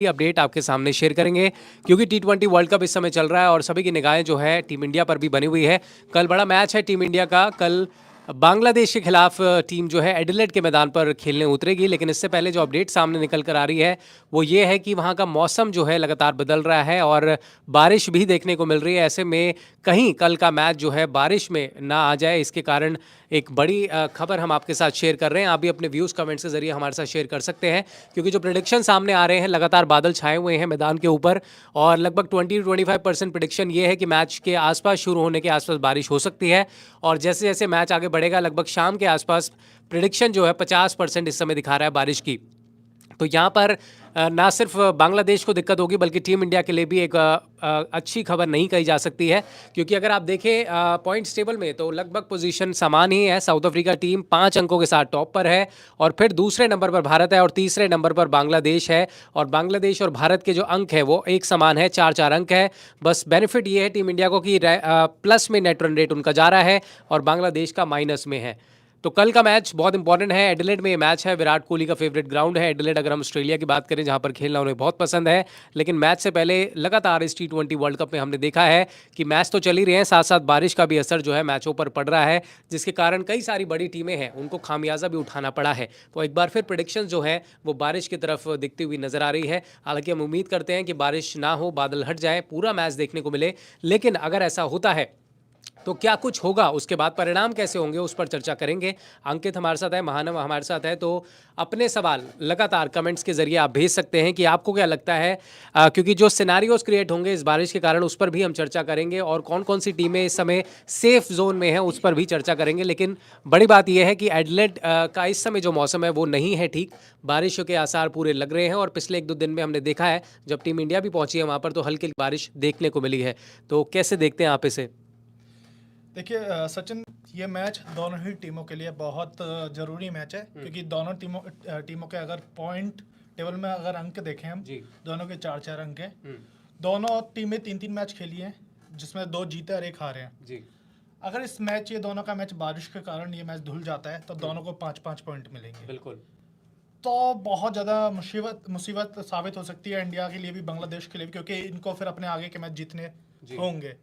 Update आपके सामने share करेंगे क्योंकि टी20 वर्ल्ड कप इस समय चल रहा है और सभी की निगाहें जो है टीम इंडिया पर भी बनी हुई है। कल बड़ा मैच है टीम इंडिया का। कल बांग्लादेश के खिलाफ टीम जो है एडिलेड के मैदान पर खेलने उतरेगी, लेकिन इससे पहले जो अपडेट सामने निकल कर आ रही है वो ये है कि वहाँ का मौसम जो है लगातार बदल रहा है और बारिश भी देखने को मिल रही है। ऐसे में कहीं कल का मैच जो है बारिश में ना आ जाए, इसके कारण एक बड़ी खबर हम आपके साथ शेयर कर रहे हैं। आप भी अपने व्यूज़ कमेंट्स के जरिए हमारे साथ शेयर कर सकते हैं क्योंकि जो प्रिडिक्शन सामने आ रहे हैं, लगातार बादल छाए हुए हैं मैदान के ऊपर और लगभग 20-25% प्रिडिक्शन ये है कि मैच के आसपास शुरू होने के आसपास बारिश हो सकती है और जैसे जैसे मैच आगे बढ़ेगा लगभग शाम के आसपास प्रिडिक्शन जो है 50% इस समय दिखा रहा है बारिश की। तो यहाँ पर ना सिर्फ बांग्लादेश को दिक्कत होगी बल्कि टीम इंडिया के लिए भी एक अच्छी खबर नहीं कही जा सकती है क्योंकि अगर आप देखें पॉइंट्स टेबल में तो लगभग पोजीशन समान ही है। साउथ अफ्रीका टीम 5 अंकों के साथ टॉप पर है और फिर दूसरे नंबर पर भारत है और तीसरे नंबर पर बांग्लादेश है। और बांग्लादेश और भारत के जो अंक है वो एक समान है, 4-4 अंक है। बस बेनिफिट ये है टीम इंडिया को कि प्लस में नेट रन रेट उनका जा रहा है और बांग्लादेश का माइनस में है। तो कल का मैच बहुत इंपॉर्टेंट है। एडिलेड में ये मैच है, विराट कोहली का फेवरेट ग्राउंड है एडिलेड। अगर हम ऑस्ट्रेलिया की बात करें जहां पर खेलना उन्हें बहुत पसंद है, लेकिन मैच से पहले लगातार इस टी20 वर्ल्ड कप में हमने देखा है कि मैच तो चल ही रहे हैं, साथ साथ बारिश का भी असर जो है मैचों पर पड़ रहा है, जिसके कारण कई सारी बड़ी टीमें हैं उनको खामियाजा भी उठाना पड़ा है। तो एक बार फिर प्रेडिक्शन जो है वो बारिश की तरफ दिखती हुई नजर आ रही है। हालांकि हम उम्मीद करते हैं कि बारिश ना हो, बादल हट जाए, पूरा मैच देखने को मिले। लेकिन अगर ऐसा होता है तो क्या कुछ होगा, उसके बाद परिणाम कैसे होंगे, उस पर चर्चा करेंगे। अंकित हमारे साथ है, महानव हमारे साथ है। तो अपने सवाल लगातार कमेंट्स के जरिए आप भेज सकते हैं कि आपको क्या लगता है, क्योंकि जो सिनेरियोज क्रिएट होंगे इस बारिश के कारण उस पर भी हम चर्चा करेंगे और कौन कौन सी टीमें इस समय सेफ जोन में हैं उस पर भी चर्चा करेंगे। लेकिन बड़ी बात यह है कि एडिलेड का इस समय जो मौसम है वो नहीं है ठीक, बारिशों के आसार पूरे लग रहे हैं और पिछले 1-2 दिन में हमने देखा है जब टीम इंडिया भी पहुंची है वहां पर तो हल्की बारिश देखने को मिली है। तो कैसे देखते हैं आप इसे? देखिए सचिन, ये मैच दोनों ही टीमों के लिए बहुत ज़रूरी मैच है क्योंकि दोनों टीमों के अगर पॉइंट टेबल में अगर अंक देखें हम, दोनों के 4-4 अंक हैं। दोनों टीमें 3-3 मैच खेली हैं जिसमें 2 जीते और 1 हारे हैं। अगर इस मैच ये दोनों का मैच बारिश के कारण ये मैच धुल जाता है तो दोनों को 5-5 पॉइंट मिलेंगे। बिल्कुल। तो बहुत ज़्यादा मुसीबत साबित हो सकती है इंडिया के लिए भी, बांग्लादेश के लिए भी, क्योंकि इनको फिर अपने आगे के मैच जीतने होंगे।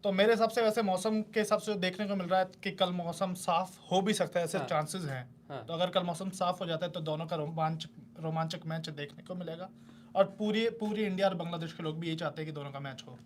तो मेरे हिसाब से वैसे मौसम के हिसाब से देखने को मिल रहा है कि कल मौसम साफ हो भी सकता है, ऐसे चांसेस हैं। तो अगर कल मौसम साफ हो जाता है तो दोनों का रोमांचक मैच देखने को मिलेगा और पूरी इंडिया और बांग्लादेश के लोग भी यही चाहते हैं कि दोनों का मैच हो।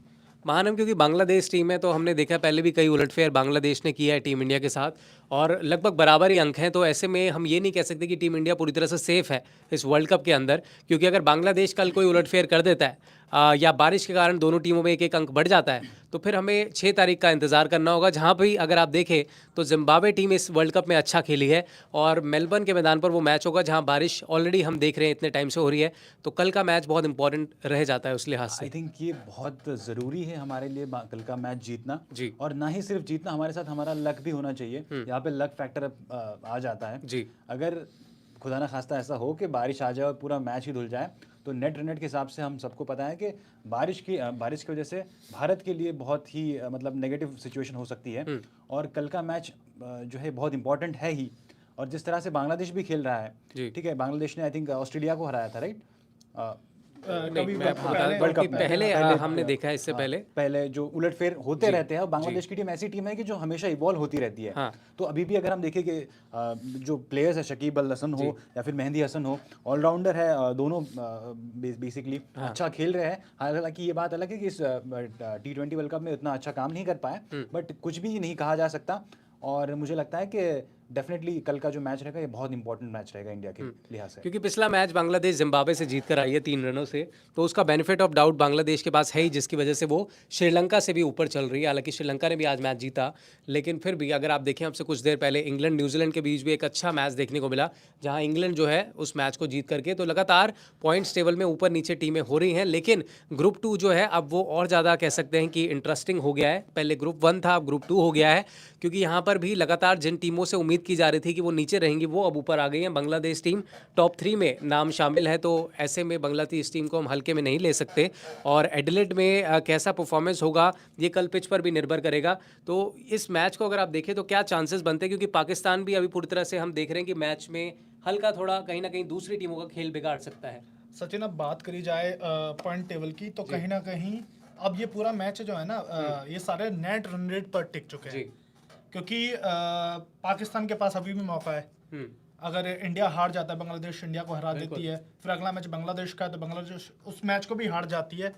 महानम, क्योंकि बांग्लादेश टीम है तो हमने देखा पहले भी कई उलटफेर बांग्लादेश ने किया है टीम इंडिया के साथ और लगभग बराबर ही अंक हैं। तो ऐसे में हम ये नहीं कह सकते कि टीम इंडिया पूरी तरह से सेफ है इस वर्ल्ड कप के अंदर, क्योंकि अगर बांग्लादेश कल कोई उलटफेर कर देता है या बारिश के कारण दोनों टीमों में 1-1 अंक बढ़ जाता है तो फिर हमें 6 तारीख का इंतजार करना होगा। जहां भी अगर आप देखें तो जिम्बाब्वे टीम इस वर्ल्ड कप में अच्छा खेली है और मेलबर्न के मैदान पर वो मैच होगा जहां बारिश ऑलरेडी हम देख रहे हैं इतने टाइम से हो रही है। तो कल का मैच बहुत इंपॉर्टेंट रह जाता है उस लिहाज से। आई थिंक ये बहुत ज़रूरी है हमारे लिए कल का मैच जीतना जी। और ना ही सिर्फ जीतना, हमारे साथ हमारा लक भी होना चाहिए। यहाँ पे लक फैक्टर आ जाता है जी। अगर खुदा ना खास्ता ऐसा हो कि बारिश आ जाए और पूरा मैच ही धुल जाए तो नेट रन रेट के हिसाब से हम सबको पता है कि बारिश की वजह से भारत के लिए बहुत ही मतलब नेगेटिव सिचुएशन हो सकती है। और कल का मैच जो है बहुत इंपॉर्टेंट है ही। और जिस तरह से बांग्लादेश भी खेल रहा है, ठीक है, बांग्लादेश ने आई थिंक ऑस्ट्रेलिया को हराया था, राइट? पहले हमने देखा है, इससे पहले जो उलटफेर होते रहते हैं। बांग्लादेश की टीम ऐसी टीम है कि जो हमेशा इवॉल्व होती रहती है। हाँ। तो अभी भी अगर हम देखें कि जो प्लेयर्स है, शकीब अल हसन हो या फिर मेहंदी हसन हो, ऑलराउंडर है, दोनों बेसिकली अच्छा खेल रहे हैं। हालांकि ये बात अलग है कि इस टी20 वर्ल्ड कप में उतना अच्छा काम नहीं कर पाए, बट कुछ भी नहीं कहा जा सकता। और मुझे लगता है कि डेफिनेटली कल का जो मैच रहेगा ये बहुत इंपॉर्टेंट मैच रहेगा इंडिया के लिहाज से, क्योंकि पिछला मैच बांग्लादेश जिम्बाब्वे से जीत कर आई है 3 रनों से, तो उसका बेनिफिट ऑफ डाउट बांग्लादेश के पास है ही, जिसकी वजह से वो श्रीलंका से भी ऊपर चल रही है। हालांकि श्रीलंका ने भी आज मैच जीता, लेकिन फिर भी अगर आप देखें हमसे कुछ देर पहले इंग्लैंड न्यूजीलैंड के बीच भी एक अच्छा मैच देखने को मिला जहाँ इंग्लैंड जो है उस मैच को जीत करके तो लगातार पॉइंट्स टेबल में ऊपर नीचे टीमें हो रही हैं। लेकिन ग्रुप 2 जो है अब वो और ज़्यादा कह सकते हैं कि इंटरेस्टिंग हो गया है। पहले ग्रुप 1 था, अब ग्रुप 2 हो गया है, क्योंकि यहाँ पर भी लगातार जिन टीमों से उम्मीद की जा रही थी कि वो नीचे रहेंगी वो अब ऊपर आ गई हैं। बांग्लादेश टीम टॉप 3 में नाम शामिल है, तो ऐसे में बांग्लादेश टीम को हम हल्के में नहीं ले सकते। और एडिलेड में कैसा परफॉर्मेंस होगा ये कल पिच पर भी निर्भर करेगा। तो इस मैच को अगर आप देखें तो क्या चांसेस बनते हैं, क्योंकि पाकिस्तान भी अभी पूरी तरह से हम देख रहे हैं कि मैच में हल्का थोड़ा कहीं ना कहीं दूसरी टीमों का खेल बिगाड़ सकता है। सचिन, अब बात करी जाए पॉइंट टेबल की, तो कहीं ना कहीं अब ये पूरा मैच जो है ना, ये सारे नेट रन रेट पर टिक चुके हैं, क्योंकि पाकिस्तान के पास अभी भी मौका है। अगर इंडिया हार जाता है, बांग्लादेश इंडिया को हरा देती है, फिर अगला मैच बांग्लादेश का है, तो बांग्लादेश उस मैच को भी हार जाती है,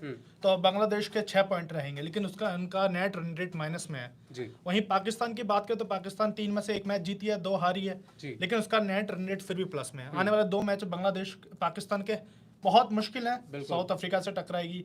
तो बांग्लादेश के 6 पॉइंट रहेंगे, लेकिन उनका नेट रन रेट माइनस में है। वहीं पाकिस्तान की बात करें तो पाकिस्तान 3 में से 1 मैच जीती है, 2 हारी है, लेकिन उसका नेट रन रेट फिर भी प्लस में है। आने वाले 2 मैच बांग्लादेश पाकिस्तान के बहुत मुश्किल है। साउथ अफ्रीका से टकराएगी,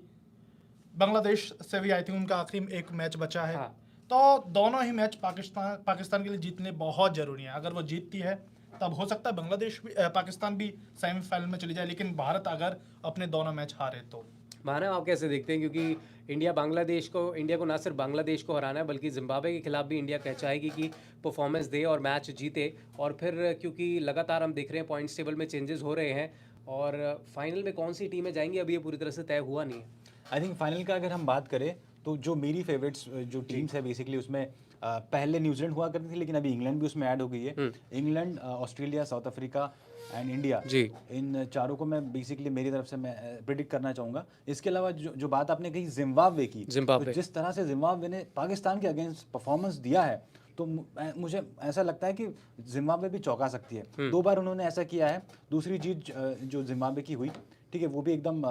बांग्लादेश से भी आई थिंक उनका आखिरी एक मैच बचा है। तो दोनों ही मैच पाकिस्तान के लिए जीतने बहुत जरूरी है। अगर वो जीतती है तब हो सकता है बांग्लादेश भी पाकिस्तान भी सेमीफाइनल में चली जाए, लेकिन भारत अगर अपने दोनों मैच हारे तो। माना आप कैसे देखते हैं, क्योंकि इंडिया को ना सिर्फ बांग्लादेश को हराना है, बल्कि जिम्बाब्वे के खिलाफ भी इंडिया चाहेगी कि परफॉर्मेंस दे और मैच जीते, और फिर क्योंकि लगातार हम देख रहे हैं पॉइंट्स टेबल में चेंजेस हो रहे हैं, और फाइनल में कौन सी टीमें जाएंगी अभी ये पूरी तरह से तय हुआ नहीं है। आई थिंक फाइनल का अगर हम बात करें तो जो मेरी फेवरेट्स जो टीम्स है बेसिकली उसमें पहले न्यूजीलैंड हुआ करती थी, लेकिन अभी इंग्लैंड भी उसमें ऐड हो गई है। England, Australia, South Africa and India, इन चारों को मैं बेसिकली मेरी तरफ से मैं प्रिडिक्ट करना चाहूँगा। इसके अलावा जो बात आपने कही जिम्बाब्वे की, तो जिस तरह से जिम्बाब्वे ने पाकिस्तान के अगेंस्ट परफॉर्मेंस दिया है, तो मुझे ऐसा लगता है कि जिम्बाब्वे भी चौंका सकती है। 2 बार उन्होंने ऐसा किया है। दूसरी जीत जो जिम्बाब्वे की हुई, ठीक है, वो भी एकदम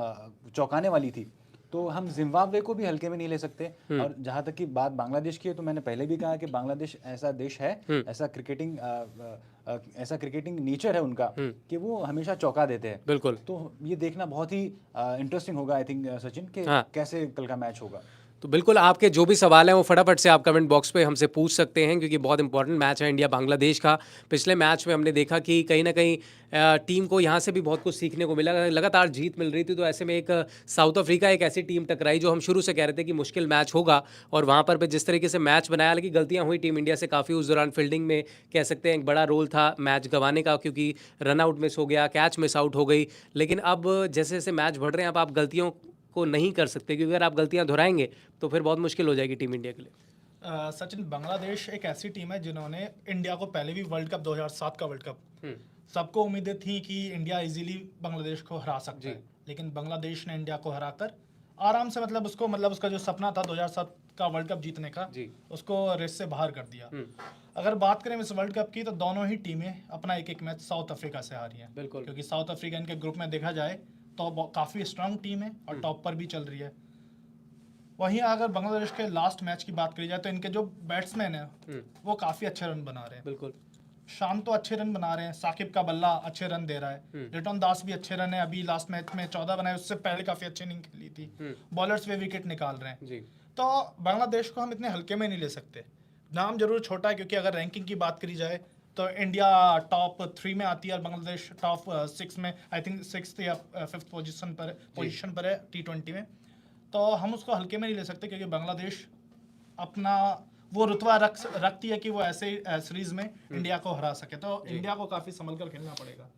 चौंकाने वाली थी। तो हम जिम्बाब्वे को भी हल्के में नहीं ले सकते। और जहाँ तक की बात बांग्लादेश की है, तो मैंने पहले भी कहा कि बांग्लादेश ऐसा देश है, ऐसा क्रिकेटिंग नेचर है उनका कि वो हमेशा चौंका देते हैं। बिल्कुल। तो ये देखना बहुत ही इंटरेस्टिंग होगा आई थिंक सचिन, कि कैसे कल का मैच होगा। तो बिल्कुल, आपके जो भी सवाल हैं वो फटाफट से आप कमेंट बॉक्स पे हमसे पूछ सकते हैं, क्योंकि बहुत इंपॉर्टेंट मैच है इंडिया बांग्लादेश का। पिछले मैच में हमने देखा कि कहीं ना कहीं टीम को यहाँ से भी बहुत कुछ सीखने को मिला, लगातार जीत मिल रही थी, तो ऐसे में एक साउथ अफ्रीका एक ऐसी टीम टकराई जो हम शुरू से कह रहे थे कि मुश्किल मैच होगा, और वहाँ पर जिस तरीके से मैच बनाया, हालांकि गलतियाँ हुई टीम इंडिया से काफ़ी उस दौरान, फील्डिंग में कह सकते हैं एक बड़ा रोल था मैच गंवाने का, क्योंकि रन आउट मिस हो गया, कैच मिस आउट हो गई। लेकिन अब जैसे जैसे मैच बढ़ रहे हैं, अब आप गलतियों को नहीं कर सकते, क्योंकि अगर आप गलतियां दोहराएंगे तो फिर बहुत मुश्किल हो जाएगी टीम इंडिया के लिए। सचिन, बांग्लादेश एक ऐसी टीम है जिन्होंने इंडिया को पहले भी वर्ल्ड कप 2007 का वर्ल्ड कप, सबको उम्मीदें थी कि इंडिया इजीली बांग्लादेश को हरा सकती है, लेकिन बांग्लादेश ने इंडिया को हराकर आराम से उसका जो सपना था 2007 का वर्ल्ड कप जीतने का, उसको रेस से बाहर कर दिया। अगर बात करें इस वर्ल्ड कप की, तो दोनों ही टीमें अपना एक एक मैच साउथ अफ्रीका से हारी हैं। बिल्कुल, क्योंकि साउथ अफ्रीका इनके ग्रुप में देखा जाए तो काफ़ी स्ट्रांग टीम है और टॉप पर भी चल रही है। वहीं अगर बांग्लादेश के लास्ट मैच की बात करी जाए, तो इनके जो बैट्समैन हैं वो काफ़ी अच्छे रन बना रहे हैं। बिल्कुल, शाम तो अच्छे रन बना रहे हैं, साकिब का बल्ला अच्छे रन दे रहा है, लिटन दास भी अच्छे रन है, अभी लास्ट मैच में 14 बनाए, उससे पहले काफ़ी अच्छी इनिंग खेली थी। बॉलर्स भी विकेट निकाल रहे हैं। तो बांग्लादेश को हम इतने हल्के में नहीं ले सकते। नाम जरूर छोटा है, क्योंकि अगर रैंकिंग की बात करी जाए तो इंडिया टॉप 3 में आती है और बांग्लादेश टॉप 6 में, आई थिंक 6th या 5th पोजीशन पर है T20 में। तो हम उसको हल्के में नहीं ले सकते, क्योंकि बांग्लादेश अपना वो रुतबा रखती है कि वो ऐसे सीरीज में इंडिया को हरा सके। तो इंडिया को काफ़ी संभल कर खेलना पड़ेगा।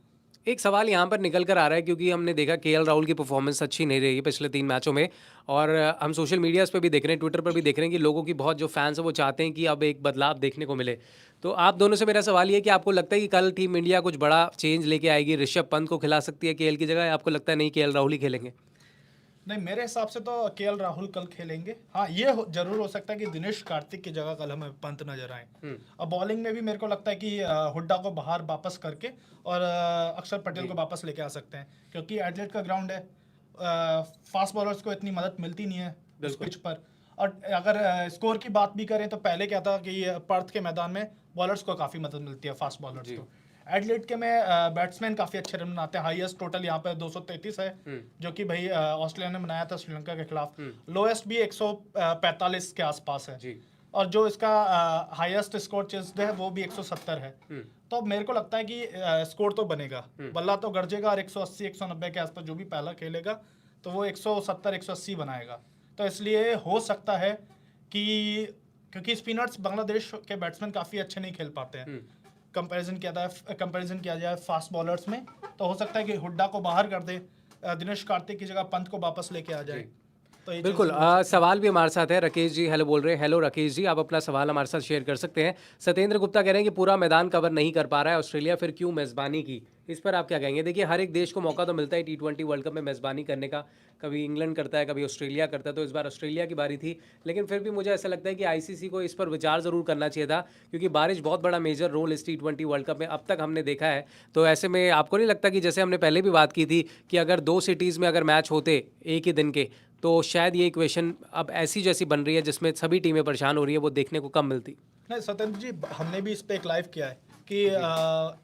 एक सवाल यहाँ पर निकल कर आ रहा है, क्योंकि हमने देखा केएल राहुल की परफॉर्मेंस अच्छी नहीं रही है पिछले 3 मैचों में, और हम सोशल मीडियाज़ पे भी देख रहे हैं, ट्विटर पर भी देख रहे हैं कि लोगों की बहुत जो फैंस हैं वो चाहते हैं कि अब एक बदलाव देखने को मिले। तो आप दोनों से मेरा सवाल ये है कि आपको लगता है कि कल टीम इंडिया कुछ बड़ा चेंज लेके आएगी, ऋषभ पंत को खिला सकती है केएल की जगह, या आपको लगता है नहीं केएल राहुल ही खेलेंगे? नहीं, मेरे हिसाब से तो केएल राहुल कल खेलेंगे। हाँ, ये जरूर हो सकता है कि दिनेश कार्तिक की जगह कल हमें पंत नजर आए। अब बॉलिंग में भी मेरे को लगता है कि हुड्डा को बाहर वापस करके और अक्षर पटेल को वापस लेके आ सकते हैं, क्योंकि एडलेट का ग्राउंड है, फास्ट बॉलर्स को इतनी मदद मिलती नहीं है उस पिच पर। और अगर स्कोर की बात भी करें तो पहले क्या था कि पर्थ के मैदान में बॉलर्स को काफ़ी मदद मिलती है, फास्ट बॉलर्स को। एडलेट के में बैट्समैन काफ़ी अच्छे रन बनाते हैं। हाईएस्ट टोटल यहाँ पे 233 है, जो कि भाई ऑस्ट्रेलिया ने बनाया था श्रीलंका के खिलाफ। लोएस्ट भी 145 के आसपास है, और जो इसका हाईएस्ट स्कोर चेस्ड है वो भी 170 है। तो मेरे को लगता है कि स्कोर तो बनेगा, बल्ला तो गरजेगा, और 180-190 के आसपास जो भी पहला खेलेगा तो वो 170-180 बनाएगा। तो इसलिए हो सकता है कि, क्योंकि स्पिनर्स बांग्लादेश के बैट्समैन काफ़ी अच्छे नहीं खेल पाते हैं, कंपैरिजन किया जाए फास्ट बॉलर्स में, तो हो सकता है कि हुड्डा को बाहर कर दे, दिनेश कार्तिक की जगह पंत को वापस लेके आ जाए। तो ये बिल्कुल सवाल भी हमारे साथ है। राकेश जी हेलो बोल रहे हैं। हेलो राकेश जी, आप अपना सवाल हमारे साथ शेयर कर सकते हैं। सत्येंद्र गुप्ता कह रहे हैं कि पूरा मैदान कवर नहीं कर पा रहा है ऑस्ट्रेलिया, फिर क्यों मेज़बानी की? इस पर आप क्या कहेंगे? देखिए, हर एक देश को मौका तो मिलता है T20 वर्ल्ड कप में मेज़बानी करने का। कभी इंग्लैंड करता है, कभी ऑस्ट्रेलिया करता है, तो इस बार ऑस्ट्रेलिया की बारी थी। लेकिन फिर भी मुझे ऐसा लगता है कि आईसीसी को इस पर विचार ज़रूर करना चाहिए था, क्योंकि बारिश बहुत बड़ा मेजर रोल इस T20 वर्ल्ड कप में अब तक हमने देखा है। तो ऐसे में आपको नहीं लगता कि जैसे हमने पहले भी बात की थी कि अगर 2 सिटीज़ में अगर मैच होते एक ही दिन के, तो शायद ये इक्वेशन अब ऐसी जैसी बन रही है जिसमें सभी टीमें परेशान हो रही है, वो देखने को कम मिलती। नहीं सत्येंद्र जी, हमने भी इस पे एक लाइव किया है कि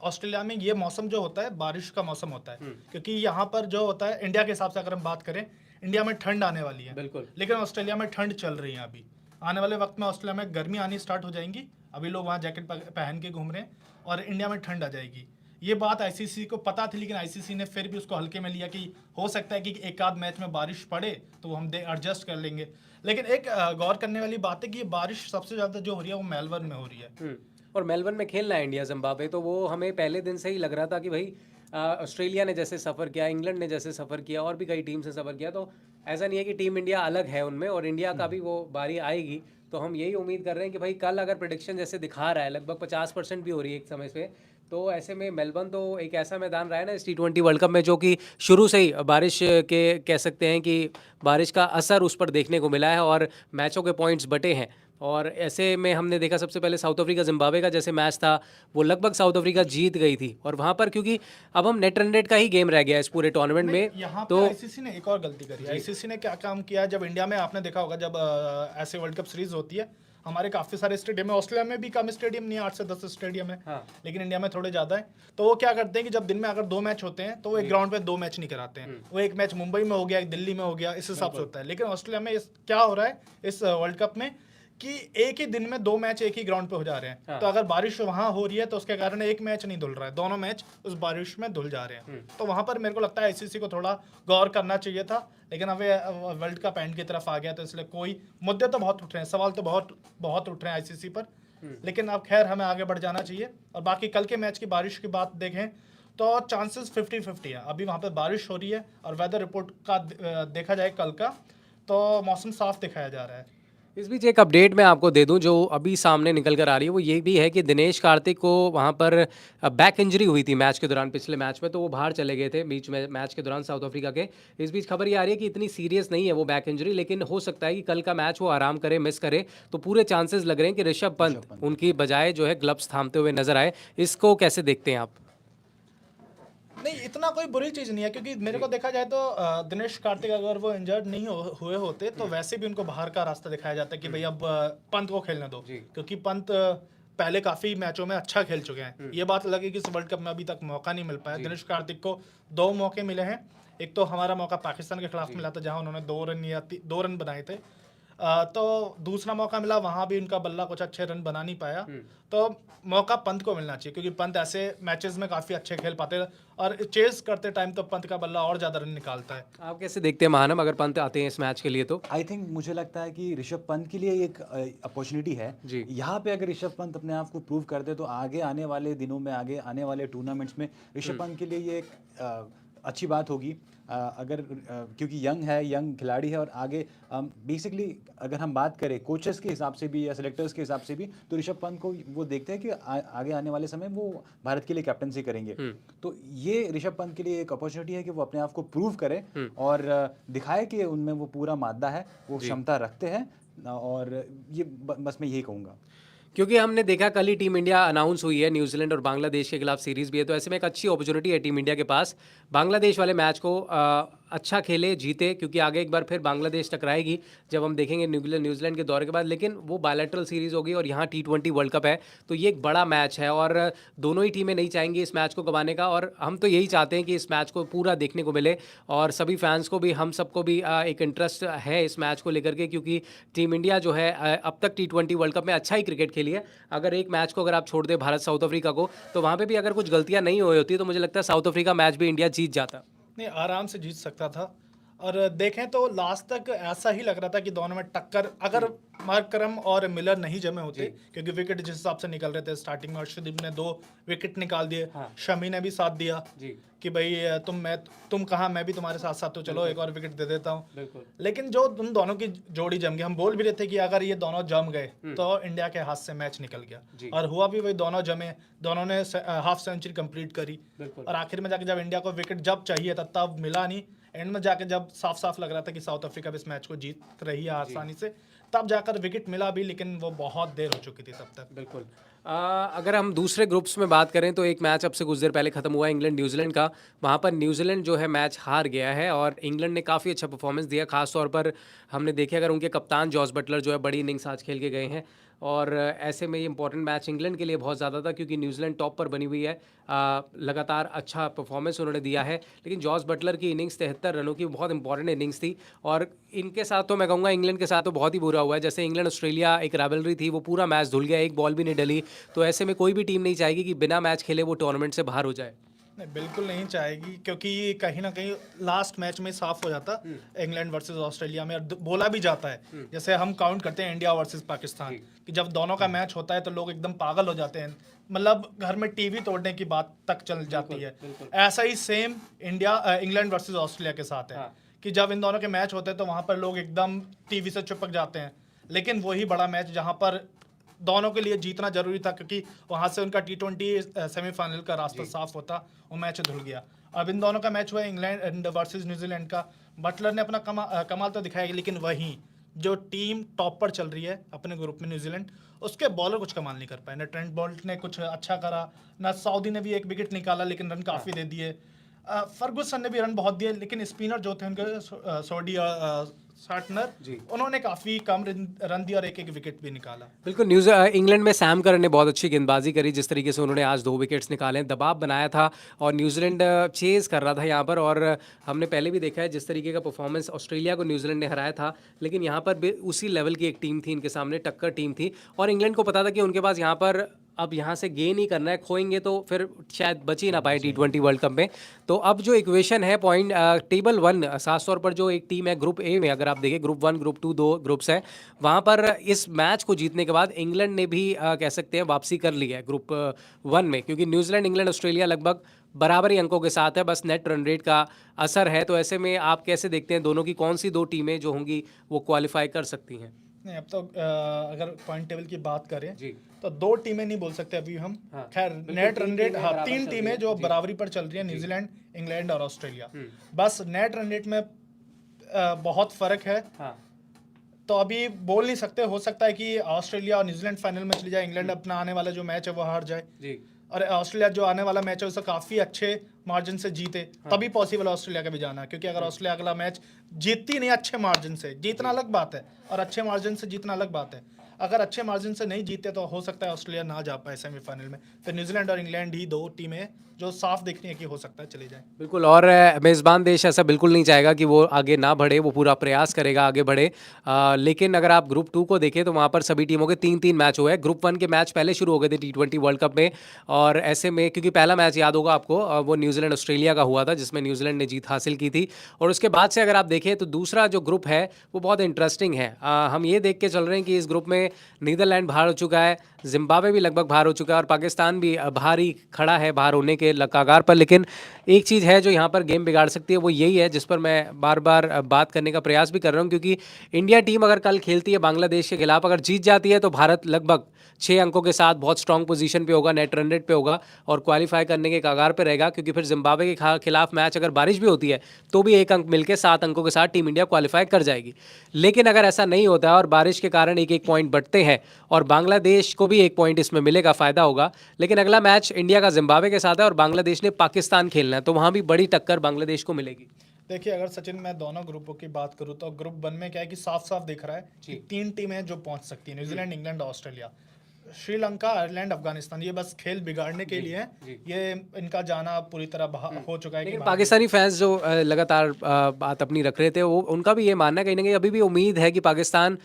ऑस्ट्रेलिया में ये मौसम जो होता है बारिश का मौसम होता है, क्योंकि यहाँ पर जो होता है इंडिया के हिसाब से अगर हम बात करें, इंडिया में ठंड आने वाली है बिल्कुल। लेकिन ऑस्ट्रेलिया में ठंड चल रही है अभी। आने वाले वक्त में ऑस्ट्रेलिया में गर्मी आनी स्टार्ट हो जाएंगी, अभी लोग वहाँ जैकेट पहन के घूम रहे हैं, और इंडिया में ठंड आ जाएगी। ये बात आईसीसी को पता थी, लेकिन आईसीसी ने फिर भी उसको हल्के में लिया कि हो सकता है कि एक आध मैच में बारिश पड़े तो हम एडजस्ट कर लेंगे। लेकिन एक गौर करने वाली बात है कि ये बारिश सबसे ज़्यादा जो हो रही है वो मेलबर्न में हो रही है। और मेलबर्न में खेलना है इंडिया जिम्बाब्वे, तो वो हमें पहले दिन से ही लग रहा था कि भाई ऑस्ट्रेलिया ने जैसे सफ़र किया, इंग्लैंड ने जैसे सफ़र किया, और भी कई टीम से सफ़र किया, तो ऐसा नहीं है कि टीम इंडिया अलग है उनमें, और इंडिया का भी वो बारी आएगी। तो हम यही उम्मीद कर रहे हैं कि भाई कल अगर प्रेडिक्शन जैसे दिखा रहा है, लगभग 50% भी हो रही है एक समय से, तो ऐसे में मेलबर्न तो एक ऐसा मैदान रहा है ना इस T20 वर्ल्ड कप में जो कि शुरू से ही बारिश के कह सकते हैं कि बारिश का असर उस पर देखने को मिला है, और मैचों के पॉइंट्स बटे हैं। और ऐसे में हमने देखा सबसे पहले साउथ अफ्रीका जिम्बाब्वे का जैसे मैच था, वो लगभग साउथ अफ्रीका जीत गई थी, और वहाँ पर क्योंकि अब हम नेट रन रेट का ही गेम रह गया है इस पूरे टूर्नामेंट में, यहाँ पे तो आईसीसी ने एक और गलती करी। आईसीसी ने क्या काम किया, जब इंडिया में आपने देखा होगा जब ऐसे वर्ल्ड कप सीरीज होती है, हमारे काफी सारे स्टेडियम है, ऑस्ट्रेलिया में भी कम स्टेडियम नहीं है, 8 से 10 स्टेडियम है। हाँ। लेकिन इंडिया में थोड़े ज्यादा है। तो वो क्या करते हैं कि जब दिन में अगर 2 मैच होते हैं तो वो एक ग्राउंड पे 2 मैच नहीं कराते हैं, वो एक मैच मुंबई में हो गया, एक दिल्ली में हो गया, इस हिसाब से होता है। लेकिन ऑस्ट्रेलिया में क्या हो रहा है इस वर्ल्ड कप में कि एक ही दिन में 2 मैच एक ही ग्राउंड पे हो जा रहे हैं। हाँ। तो अगर बारिश वहां हो रही है तो उसके कारण एक मैच नहीं धुल रहा है, दोनों मैच उस बारिश में धुल जा रहे हैं। तो वहां पर मेरे को लगता है आईसीसी को थोड़ा गौर करना चाहिए था, लेकिन अब वर्ल्ड कप एंड की तरफ आ गया, तो इसलिए कोई मुद्दे तो बहुत उठ रहे हैं, सवाल तो बहुत उठ रहे हैं आईसीसी पर। लेकिन अब खैर हमें आगे बढ़ जाना चाहिए। और बाकी कल के मैच की बारिश की बात देखें तो चांसेस 50-50 है। अभी वहाँ पे बारिश हो रही है, और वेदर रिपोर्ट का देखा जाए कल का, तो मौसम साफ दिखाया जा रहा है। इस बीच एक अपडेट मैं आपको दे दूं जो अभी सामने निकल कर आ रही है, वो ये भी है कि दिनेश कार्तिक को वहां पर बैक इंजरी हुई थी मैच के दौरान, पिछले मैच में, तो वो बाहर चले गए थे बीच में मैच के दौरान साउथ अफ्रीका के। इस बीच खबर ये आ रही है कि इतनी सीरियस नहीं है वो बैक इंजरी, लेकिन हो सकता है कि कल का मैच वो आराम करे, मिस करे। तो पूरे चांसेस लग रहे हैं कि ऋषभ पंत उनकी बजाय जो है ग्लव्स थामते हुए नजर आए। इसको कैसे देखते हैं आप? नहीं, इतना कोई बुरी चीज नहीं है, क्योंकि मेरे को देखा जाए तो दिनेश कार्तिक अगर वो इंजर्ड नहीं हुए होते तो वैसे भी उनको बाहर का रास्ता दिखाया जाता है कि भाई अब पंत को खेलने दो, क्योंकि पंत पहले काफी मैचों में अच्छा खेल चुके हैं। ये बात लगे कि इस वर्ल्ड कप में अभी तक मौका नहीं मिल पाया। दिनेश कार्तिक को 2 मौके मिले हैं। एक तो हमारा मौका पाकिस्तान के खिलाफ मिला था, जहां उन्होंने 2 रन बनाए थे। तो दूसरा मौका मिला, वहां भी उनका बल्ला कुछ अच्छे रन बना नहीं पाया। तो मौका पंत को मिलना चाहिए, क्योंकि पंत ऐसे मैचेस में काफी अच्छे खेल पाते हैं, और चेस करते टाइम तो पंत का बल्ला और ज्यादा रन निकालता है। आप कैसे देखते हैं महानम, अगर पंत आते हैं इस मैच के लिए? तो आई थिंक मुझे लगता है कि ऋषभ पंत के लिए एक अपॉर्चुनिटी है जी। यहाँ पे। अगर ऋषभ पंत अपने आप को प्रूव कर दे तो आगे आने वाले दिनों में, आगे आने वाले टूर्नामेंट्स में ऋषभ पंत के लिए ये एक अच्छी बात होगी। अगर क्योंकि यंग है, यंग खिलाड़ी है, और आगे बेसिकली अगर हम बात करें कोचेस के हिसाब से भी या सेलेक्टर्स के हिसाब से भी, तो ऋषभ पंत को वो देखते हैं कि आगे आने वाले समय वो भारत के लिए कैप्टनसी करेंगे। तो ये ऋषभ पंत के लिए एक अपॉर्चुनिटी है कि वो अपने आप को प्रूव करे और दिखाए कि उनमें वो पूरा मादा है, वो क्षमता रखते हैं। और ये बस मैं यही कहूँगा, क्योंकि हमने देखा कल ही टीम इंडिया अनाउंस हुई है, न्यूजीलैंड और बांग्लादेश के खिलाफ सीरीज भी है, तो ऐसे में एक अच्छी अपॉर्चुनिटी है टीम इंडिया के पास। बांग्लादेश वाले मैच को अच्छा खेले, जीते, क्योंकि आगे एक बार फिर बांग्लादेश टकराएगी जब हम देखेंगे न्यूजीलैंड के दौरे के बाद। लेकिन वो बायलैटरल सीरीज होगी और यहाँ T20 वर्ल्ड कप है, तो ये एक बड़ा मैच है, और दोनों ही टीमें नहीं चाहेंगी इस मैच को गंवाने का, और हम तो यही चाहते हैं कि इस मैच को पूरा देखने को मिले, और सभी फैंस को भी, हम सबको भी एक इंटरेस्ट है इस मैच को लेकर के, क्योंकि टीम इंडिया जो है अब तक T20 वर्ल्ड कप में अच्छा ही क्रिकेट खेली है। अगर एक मैच को अगर आप छोड़ दें भारत साउथ अफ्रीका को, तो वहाँ पे भी अगर कुछ गलतियाँ नहीं हुई होती तो मुझे लगता है साउथ अफ्रीका मैच भी इंडिया जीत जाता। नहीं, आराम से जीत सकता था। और देखें तो लास्ट तक ऐसा ही लग रहा था कि दोनों में टक्कर, अगर मार्करम और मिलर नहीं जमे होते, क्योंकि विकेट जिस हिसाब से निकल रहे थे स्टार्टिंग में, अर्शदीप ने 2 विकेट निकाल दिए, शमी ने भी साथ दिया कि भाई तुम कहाँ, मैं भी तुम्हारे साथ साथ, तो चलो एक और विकेट दे देता हूँ। लेकिन जो उन दोनों की जोड़ी जम गई, हम बोल भी रहे थे कि अगर ये दोनों जम गए तो इंडिया के हाथ से मैच निकल गया, और हुआ भी वही, दोनों जमे, दोनों ने हाफ सेंचुरी कंप्लीट करी, और आखिर में जाके जब इंडिया को विकेट जब चाहिए था तब मिला नहीं। एंड में जाके जब साफ साफ लग रहा था कि साउथ अफ्रीका भी इस मैच को जीत रही है आसानी से, तब जाकर विकेट मिला भी, लेकिन वो बहुत देर हो चुकी थी तब तक। बिल्कुल। अगर हम दूसरे ग्रुप्स में बात करें तो एक मैच अब से कुछ देर पहले खत्म हुआ इंग्लैंड न्यूजीलैंड का। वहाँ पर न्यूजीलैंड जो है मैच हार गया है और इंग्लैंड ने काफ़ी अच्छा परफॉर्मेंस दिया। खास तौर पर हमने देखे, अगर उनके कप्तान जॉस बटलर जो है बड़ी इनिंग्स आज खेल के गए हैं, और ऐसे में ये इंपॉर्टेंट मैच इंग्लैंड के लिए बहुत ज़्यादा था क्योंकि न्यूजीलैंड टॉप पर बनी हुई है। लगातार अच्छा परफॉर्मेंस उन्होंने दिया है, लेकिन जॉस बटलर की इनिंग्स 73 रनों की बहुत इंपॉर्टेंट इनिंग्स थी। और इनके साथ तो मैं कहूँगा इंग्लैंड के साथ तो बहुत ही बुरा हुआ है। जैसे इंग्लैंड ऑस्ट्रेलिया एक राइवलरी थी, वो पूरा मैच धुल गया, एक बॉल भी नहीं डली। तो ऐसे में कोई भी टीम नहीं चाहेगी कि बिना मैच खेले वो टूर्नामेंट से बाहर हो जाए। नहीं, बिल्कुल नहीं चाहेगी, क्योंकि कहीं ना कहीं लास्ट मैच में साफ हो जाता इंग्लैंड वर्सेस ऑस्ट्रेलिया में, और बोला भी जाता है, जैसे हम काउंट करते हैं इंडिया वर्सेस पाकिस्तान, कि जब दोनों का मैच होता है तो लोग एकदम पागल हो जाते हैं, मतलब घर में टीवी तोड़ने की बात तक चल जाती है। ऐसा ही सेम इंग्लैंड वर्सेस ऑस्ट्रेलिया के साथ है, कि जब इन दोनों के मैच होते हैं तो वहां पर लोग एकदम टीवी से चिपक जाते हैं, लेकिन वही बड़ा मैच जहां पर दोनों के लिए जीतना जरूरी था, क्योंकि वहां से उनका T20 सेमीफाइनल का रास्ता साफ होता, वो मैच धुल गया। अब इन दोनों का मैच हुआ इंग्लैंड वर्सेस न्यूजीलैंड का। बटलर ने अपना कमाल तो दिखाया, लेकिन वहीं जो टीम टॉप पर चल रही है अपने ग्रुप में न्यूजीलैंड, उसके बॉलर कुछ कमाल नहीं कर पाए। ना ट्रेंट बोल्ट ने कुछ अच्छा करा, ना सऊदी ने भी एक विकेट निकाला, लेकिन रन काफ़ी दे दिए। फर्गुसन ने भी रन बहुत दिए, लेकिन स्पिनर जो थे उनके सोडी शार्टनर, उन्होंने काफी कम रन दिया और एक विकेट भी निकाला। बिल्कुल। इंग्लैंड में सैम करन ने बहुत अच्छी गेंदबाजी करी, जिस तरीके से उन्होंने आज 2 विकेट्स निकाले, दबाव बनाया था और न्यूजीलैंड चेज कर रहा था यहाँ पर। और हमने पहले भी देखा है जिस तरीके का परफॉर्मेंस ऑस्ट्रेलिया को न्यूजीलैंड ने हराया था, लेकिन यहाँ पर भी उसी लेवल की एक टीम थी इनके सामने, टक्कर टीम थी। और इंग्लैंड को पता था कि उनके पास यहाँ पर अब यहाँ से गेन ही करना है, खोएंगे तो फिर शायद बच ही ना पाए T20 वर्ल्ड कप में। तो अब जो इक्वेशन है पॉइंट टेबल 1, खास तौर पर जो एक टीम है ग्रुप ए में, अगर आप देखें ग्रुप 1 ग्रुप 2 2 ग्रुप्स हैं, वहाँ पर इस मैच को जीतने के बाद इंग्लैंड ने भी कह सकते हैं वापसी कर ली है ग्रुप 1 में, क्योंकि न्यूजीलैंड इंग्लैंड ऑस्ट्रेलिया लगभग बराबरी अंकों के साथ है, बस नेट रन रेट का असर है। तो ऐसे में आप कैसे देखते हैं दोनों की कौन सी 2 टीमें जो होंगी वो क्वालिफाई कर सकती हैं? नहीं, अब तो अगर पॉइंट टेबल की बात करें तो 2 टीमें नहीं बोल सकते अभी हम। खैर नेट रन रेट, हाँ 3 टीमें जो बराबरी पर चल रही है, न्यूजीलैंड, इंग्लैंड और ऑस्ट्रेलिया। बस नेट रन रेट में बहुत फर्क है। तो अभी बोल नहीं सकते, हो सकता है कि ऑस्ट्रेलिया और न्यूजीलैंड फाइनल में चली जाए, इंग्लैंड अपना आने वाला जो मैच है वो हार जाए, और ऑस्ट्रेलिया जो आने वाला मैच है उससे काफी अच्छे मार्जिन से जीते, तभी पॉसिबल ऑस्ट्रेलिया का भी जाना। क्योंकि अगर ऑस्ट्रेलिया अगला मैच जीतती नहीं, अच्छे मार्जिन से जीतना अलग बात है और अच्छे मार्जिन से जीतना अलग बात है, अगर अच्छे मार्जिन से नहीं जीते तो हो सकता है ऑस्ट्रेलिया ना जा पाए सेमीफाइनल में। तो न्यूजीलैंड और इंग्लैंड ही 2 टीमें जो साफ दिखनी है कि हो सकता है चली जाए। बिल्कुल। और मेज़बान देश ऐसा बिल्कुल नहीं चाहेगा कि वो आगे ना बढ़े, वो पूरा प्रयास करेगा आगे बढ़े। लेकिन अगर आप ग्रुप 2 को देखें तो वहाँ पर सभी टीमों के 3-3 मैच हुए हैं। ग्रुप 1 के मैच पहले शुरू हो गए थे T20 वर्ल्ड कप में, और ऐसे में क्योंकि पहला मैच याद होगा आपको वो न्यूजीलैंड ऑस्ट्रेलिया का हुआ था, जिसमें न्यूजीलैंड ने जीत हासिल की थी। और उसके बाद से अगर आप देखें तो दूसरा जो ग्रुप है वो बहुत इंटरेस्टिंग है। हम ये देख के चल रहे हैं कि इस ग्रुप में नीदरलैंड बाहर हो चुका है, जिम्बाब्वे भी लगभग बाहर हो चुका है, और पाकिस्तान भी बाहर ही खड़ा है, बाहर होने के कगार पर। लेकिन एक चीज़ है जो यहाँ पर गेम बिगाड़ सकती है, वो यही है जिस पर मैं बार बार बात करने का प्रयास भी कर रहा हूँ, क्योंकि इंडिया टीम अगर कल खेलती है बांग्लादेश के खिलाफ, अगर जीत जाती है तो भारत लगभग 6 अंकों के साथ बहुत स्ट्रॉन्ग पोजीशन पे होगा, नेट रन रेट पे होगा और क्वालिफाई करने के कगार पे रहेगा। क्योंकि फिर जिम्बाब्वे के खिलाफ मैच अगर बारिश भी होती है तो भी 1 अंक मिलकर 7 अंकों के साथ टीम इंडिया क्वालिफाई कर जाएगी। लेकिन अगर ऐसा नहीं होता है और बारिश के कारण 1-1 पॉइंट बढ़ते हैं और बांग्लादेश को भी 1 पॉइंट इसमें मिलेगा, फ़ायदा होगा। लेकिन अगला मैच इंडिया का जिम्बाब्वे के साथ है और बांग्लादेश ने पाकिस्तान खेलना है, तो वहाँ भी बड़ी टक्कर बांग्लादेश को मिलेगी। देखिए, अगर सचिन मैं दोनों ग्रुपों की बात करूँ तो ग्रुप 1 में क्या है कि साफ साफ दिख रहा है कि 3 टीमें जो पहुंच सकती हैं, New Zealand, England, Australia. Sri Lanka, Ireland, Afghanistan, ये बस खेल बिगाड़ने के लिए ये इनका जाना पूरी तरह हो चुका है। लेकिन पाकिस्तानी फैंस जो लगातार बात अपनी रख रहे थे, वो उनका भी ये मानना है कहीं ना कहीं अभी भी उम्मीद है कि पाकिस्तान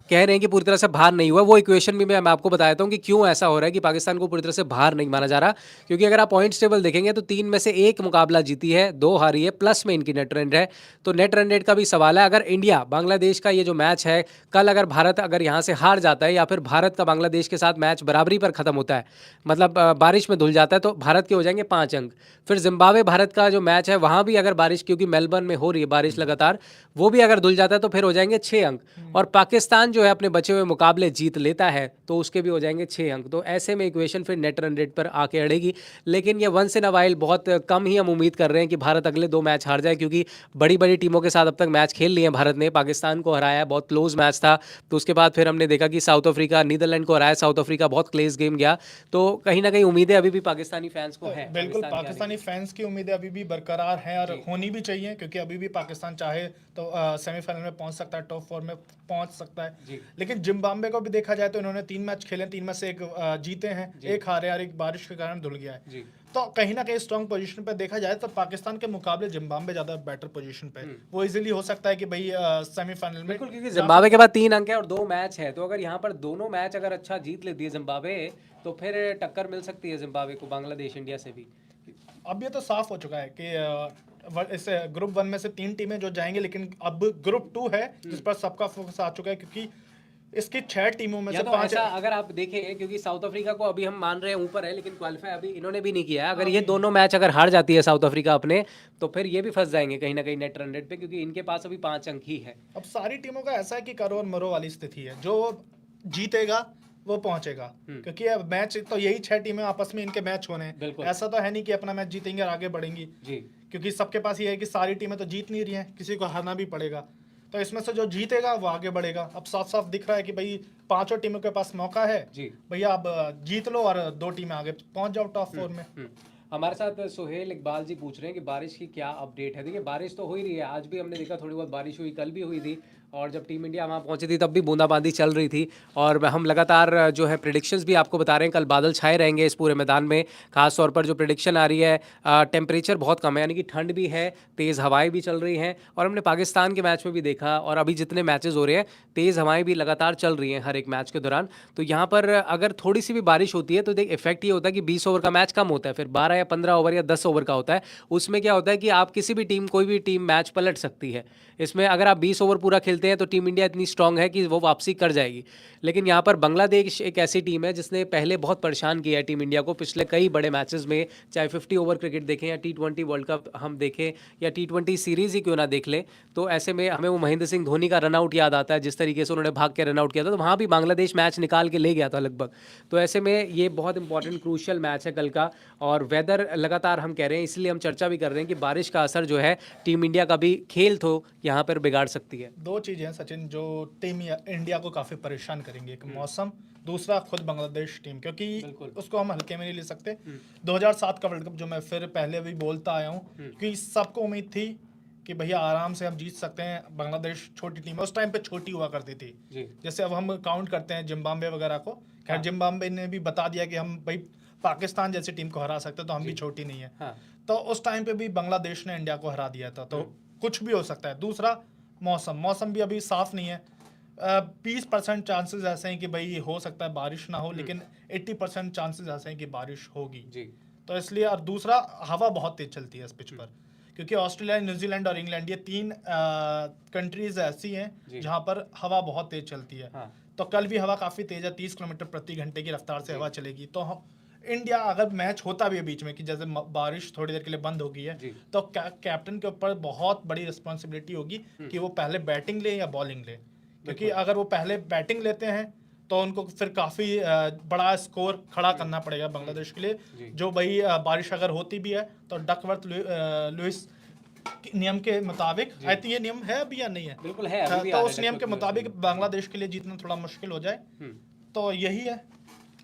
कह रहे हैं कि पूरी तरह से बाहर नहीं हुआ, वो इक्वेशन भी मैं आपको बता देता हूँ कि क्यों ऐसा हो रहा है कि पाकिस्तान को पूरी तरह से बाहर नहीं माना जा रहा। क्योंकि अगर आप पॉइंट्स टेबल देखेंगे तो 3 में से 1 मुकाबला जीती है, 2 हारी है, प्लस में इनकी नेट रन रेट है। तो नेट रन रेट का भी सवाल है। अगर इंडिया बांग्लादेश का ये जो मैच है, कल अगर भारत अगर यहाँ से हार जाता है या फिर भारत का बांग्लादेश के साथ मैच बराबरी पर खत्म होता है, मतलब बारिश में धुल जाता है, तो भारत के हो जाएंगे 5 अंक। फिर जिम्बाब्वे भारत का जो मैच है वहाँ भी अगर बारिश, क्योंकि मेलबर्न में हो रही है बारिश लगातार, वो भी अगर धुल जाता है तो फिर हो जाएंगे 6 अंक। और पाकिस्तान जो है अपने बचे हुए मुकाबले जीत लेता है तो उसके भी हो जाएंगे 6 अंक। तो ऐसे में इक्वेशन फिर नेट रन रेट पर आके अड़ेगी। लेकिन ये वंस इन अ वाइल बहुत कम ही हम उम्मीद कर रहे हैं कि भारत अगले 2 मैच हार जाए, क्योंकि बड़ी बड़ी टीमों के साथ अब तक मैच खेल लिए हैं भारत ने, पाकिस्तान को हराया, बहुत क्लोज मैच था। तो उसके बाद फिर हमने देखा कि साउथ अफ्रीका नीदरलैंड को हराया, साउथ अफ्रीका बहुत क्लोज गेम गया। तो कहीं ना कहीं उम्मीदें अभी भी पाकिस्तानी फैंस को है बिल्कुल पाकिस्तान के आने पाकिस्तानी फैंस की उम्मीदें अभी भी बरकरार हैं और होनी भी चाहिए, क्योंकि अभी भी पाकिस्तान चाहे तो सेमीफाइनल में पहुंच सकता है, टॉप 4 में पहुंच सकता है। लेकिन जिम्बाब्वे को भी देखा जाए तो इन्होंने 3 मैच खेले, 3 में से 1 जीते हैं, 1 हारे और 1 बारिश के कारण धुल गया है। तो कहीं ना कहीं स्ट्रॉन्ग पोजीशन पे देखा जाए तो पाकिस्तान के मुकाबले जिम्बाब्वे ज्यादा बेटर पोजीशन पे है। वो इजीली हो सकता है कि भाई सेमीफाइनल में, बिल्कुल, क्योंकि जिम्बाब्वे के बाद 3 अंक है और 2 मैच है। तो अगर यहाँ पर दोनों मैच अगर अच्छा जीत लेती है जिम्बाब्वे, तो फिर टक्कर मिल सकती है जिम्बाब्वे को बांग्लादेश इंडिया से भी। अब ये तो साफ हो चुका है कि इस ग्रुप 1 में से 3 टीमें जो जाएंगी, लेकिन अब ग्रुप 2 है जिस पर सबका फोकस आ चुका है, क्योंकि इसकी 6 टीमों में या से तो 5 ऐसा अगर आप देखें, क्योंकि साउथ अफ्रीका को अभी हम मान रहे हैं ऊपर है, लेकिन क्वालिफाई अभी इन्होंने भी नहीं किया है। अगर ये दोनों मैच अगर हार जाती है साउथ अफ्रीका अपने, तो फिर ये भी फंस जाएंगे कहीं ना कहीं नेट रन रेट पे, क्योंकि इनके पास अभी 5 अंक ही है। अब सारी टीमों का ऐसा है कि करो और मरो वाली स्थिति है, जो जीतेगा वो पहुंचेगा, क्योंकि अब मैच तो यही 6 टीमें आपस में इनके मैच होने हैं। ऐसा तो है नहीं कि अपना मैच जीतेंगे और आगे बढ़ेंगी, क्योंकि सबके पास ये है कि सारी टीमें तो जीत नहीं रही हैं, किसी को हारना भी पड़ेगा। तो इसमें से जो जीतेगा वो आगे बढ़ेगा। अब साफ साफ दिख रहा है कि भाई 5 टीमों के पास मौका है, भैया अब जीत लो और 2 टीमें आगे पहुंच जाओ टॉप 4 में। हमारे साथ सोहेल इकबाल जी पूछ रहे हैं कि बारिश की क्या अपडेट है। देखिए, बारिश तो हो ही रही है, आज भी हमने देखा थोड़ी बहुत बारिश हुई, कल भी हुई थी, और जब टीम इंडिया वहाँ पहुंची थी तब भी बूंदाबांदी चल रही थी। और हम लगातार जो है प्रेडिक्शंस भी आपको बता रहे हैं, कल बादल छाए रहेंगे इस पूरे मैदान में। खास तौर पर जो प्रेडिक्शन आ रही है, टेम्परेचर बहुत कम है, यानी कि ठंड भी है, तेज़ हवाएं भी चल रही हैं। और हमने पाकिस्तान के मैच में भी देखा, और अभी जितने मैचेस हो रहे हैं तेज़ हवाएं भी लगातार चल रही हैं हर एक मैच के दौरान। तो यहाँ पर अगर थोड़ी सी भी बारिश होती है तो देख इफेक्ट ये होता है कि 20 ओवर का मैच कम होता है, फिर 12 या 15 ओवर या 10 ओवर का होता है। उसमें क्या होता है कि आप किसी भी टीम, कोई भी टीम मैच पलट सकती है। इसमें अगर आप 20 ओवर पूरा खेलते हैं तो टीम इंडिया इतनी स्ट्रांग है कि वो वापसी कर जाएगी। लेकिन यहाँ पर बांग्लादेश एक ऐसी टीम है जिसने पहले बहुत परेशान किया है टीम इंडिया को पिछले कई बड़े मैचेस में, चाहे 50 ओवर क्रिकेट देखें या T20 वर्ल्ड कप हम देखें या T20 सीरीज़ ही क्यों ना देख लें। तो ऐसे में हमें वो महेंद्र सिंह धोनी का रनआउट याद आता है, जिस तरीके से उन्होंने भाग के रनआउट किया था, तो वहाँ भी बांग्लादेश मैच निकाल के ले गया था लगभग। तो ऐसे में ये बहुत इंपॉर्टेंट क्रूशियल मैच है कल का। और वेदर लगातार हम कह रहे हैं, इसलिए हम चर्चा भी कर रहे हैं कि बारिश का असर जो है टीम इंडिया का भी खेल तो यहाँ पर बिगाड़ सकती है। 2 चीज़ें हैं सचिन जो टीम इंडिया को काफ़ी परेशान करेंगे, एक मौसम, दूसरा खुद बांग्लादेश टीम, क्योंकि उसको हम हल्के में नहीं ले सकते। 2007 का वर्ल्ड कप जो मैं फिर पहले भी बोलता आया हूँ कि सबको उम्मीद थी कि भैया आराम से हम जीत सकते हैं। बांग्लादेश छोटी टीम है, उस टाइम पे छोटी हुआ करती थी, जैसे अब हम काउंट करते हैं जिम्बाब्वे वगैरह को। खैर जिम्बाब्वे ने भी बता दिया कि हम भाई पाकिस्तान जैसी टीम को हरा सकते, तो हम भी छोटी नहीं है। तो उस टाइम पे भी बांग्लादेश ने इंडिया को हरा दिया था, तो कुछ भी हो सकता है। दूसरा मौसम भी अभी साफ नहीं है। 20% चांसेस ऐसे हैं कि भाई हो सकता है बारिश ना हो, लेकिन 80% चांसेस ऐसे हैं कि बारिश होगी। तो इसलिए, और दूसरा हवा बहुत तेज चलती है इस पिच पर, क्योंकि ऑस्ट्रेलिया, न्यूजीलैंड और इंग्लैंड ये 3 कंट्रीज ऐसी हैं जहां पर हवा बहुत तेज चलती है। तो कल भी हवा काफ़ी तेज है, 30 किलोमीटर प्रति घंटे की रफ्तार से हवा चलेगी। तो इंडिया अगर मैच होता भी है बीच में कि जैसे बारिश थोड़ी देर के लिए बंद हो गई है, तो कैप्टन के ऊपर बहुत बड़ी रिस्पॉन्सिबिलिटी होगी कि वो पहले बैटिंग ले या बॉलिंग ले, क्योंकि अगर वो पहले बैटिंग लेते हैं तो उनको फिर काफ़ी बड़ा स्कोर खड़ा करना पड़ेगा बांग्लादेश के लिए। जो भाई बारिश अगर होती भी है तो डकवर्थ लुइस नियम के मुताबिक, आई थिंक ये नियम है अभी या नहीं है, बिल्कुल है, तो उस नियम के मुताबिक बांग्लादेश के लिए जीतना थोड़ा मुश्किल हो जाए। तो यही है।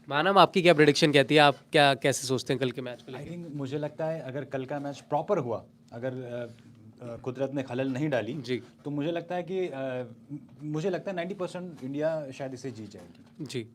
मानम, आपकी क्या प्रेडिक्शन कहती है, आप क्या कैसे सोचते हैं कल के मैच को आई लेकर? थिंक मुझे लगता है अगर कल का मैच प्रॉपर हुआ, अगर कुदरत ने खलल नहीं डाली, तो मुझे लगता है कि 90% इंडिया शायद इसे जीत जाएगी। जी,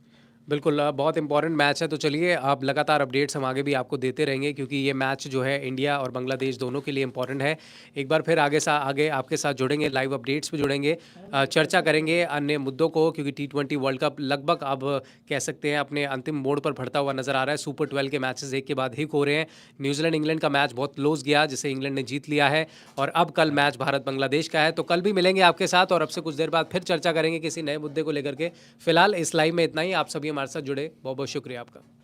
बिल्कुल बहुत इंपॉर्टेंट मैच है, तो चलिए आप लगातार अपडेट्स हम आगे भी आपको देते रहेंगे, क्योंकि ये मैच जो है इंडिया और बांग्लादेश दोनों के लिए इंपॉर्टेंट है। एक बार फिर आगे आपके साथ जुड़ेंगे, लाइव अपडेट्स पे जुड़ेंगे, चर्चा करेंगे अन्य मुद्दों को, क्योंकि T20 वर्ल्ड कप लगभग अब कह सकते हैं अपने अंतिम मोड़ पर बढ़ता हुआ नजर आ रहा है। सुपर 12 के मैचेस एक के बाद एक हो रहे हैं। न्यूजीलैंड इंग्लैंड का मैच बहुत क्लोज गया, जिसे इंग्लैंड ने जीत लिया है, और अब कल मैच भारत बांग्लादेश का है। तो कल भी मिलेंगे आपके साथ, और अब से कुछ देर बाद फिर चर्चा करेंगे किसी नए मुद्दे को लेकर के। फिलहाल इस लाइव में इतना ही। आप सभी हमारे साथ जुड़े, बहुत बहुत शुक्रिया आपका।